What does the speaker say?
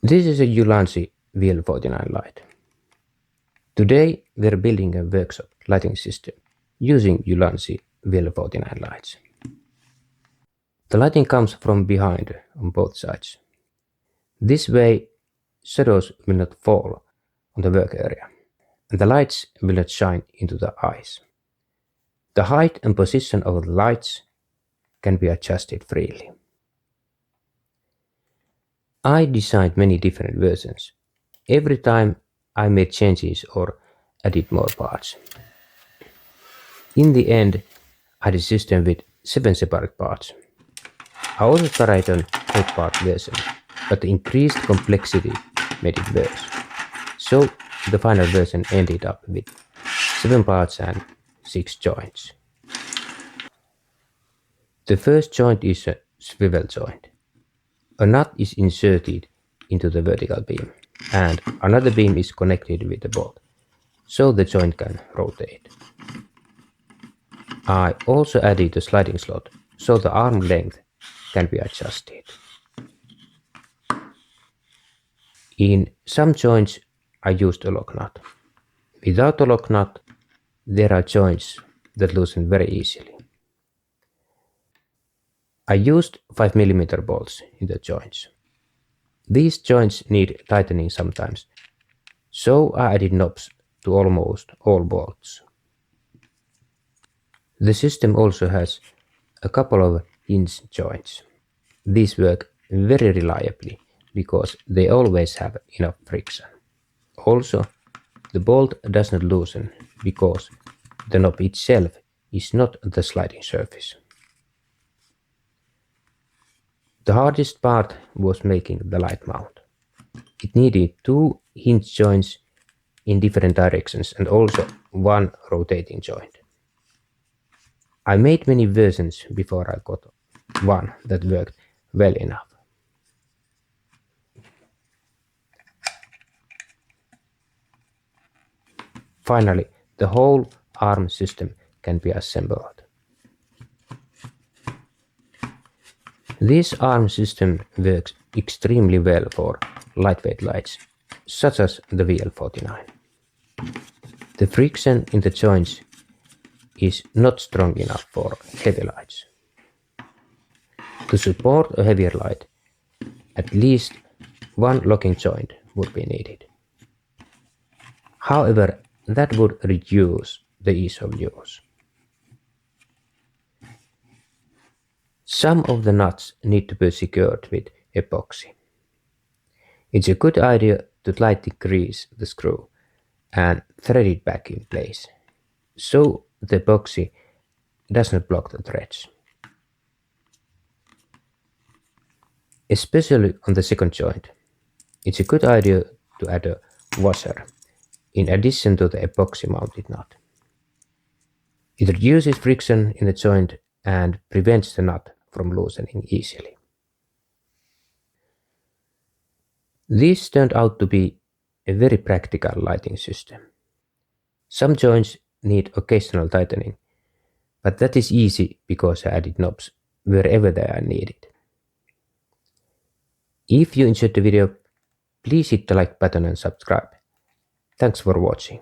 This is a Ulanzi VL49 light. Today we're building a workshop lighting system using Ulanzi VL49 lights. The lighting comes from behind on both sides. This way shadows will not fall on the work area and the lights will not shine into the eyes. The height and position of the lights can be adjusted freely. I designed many different versions. Every time I made changes or added more parts. In the end, I had a system with 7 separate parts. I also tried an 8-part version, but the increased complexity made it worse. So the final version ended up with 7 parts and 6 joints. The first joint is a swivel joint. A nut is inserted into the vertical beam, and another beam is connected with the bolt, so the joint can rotate. I also added a sliding slot, so the arm length can be adjusted. In some joints I used a lock nut. Without a lock nut, there are joints that loosen very easily. I used 5mm bolts in the joints. These joints need tightening sometimes, so I added knobs to almost all bolts. The system also has a couple of hinge joints. These work very reliably because they always have enough friction. Also, the bolt does not loosen because the knob itself is not the sliding surface. The hardest part was making the light mount. It needed 2 hinge joints in different directions and also 1 rotating joint. I made many versions before I got one that worked well enough. Finally, the whole arm system can be assembled. This arm system works extremely well for lightweight lights, such as the VL49. The friction in the joints is not strong enough for heavy lights. To support a heavier light, at least 1 locking joint would be needed. However, that would reduce the ease of use. Some of the nuts need to be secured with epoxy. It's a good idea to lightly grease the screw and thread it back in place, so the epoxy does not block the threads. Especially on the second joint, it's a good idea to add a washer in addition to the epoxy mounted nut. It reduces friction in the joint and prevents the nut from loosening easily. This turned out to be a very practical lighting system. Some joints need occasional tightening, but that is easy because I added knobs wherever they are needed. If you enjoyed the video, please hit the like button and subscribe. Thanks for watching.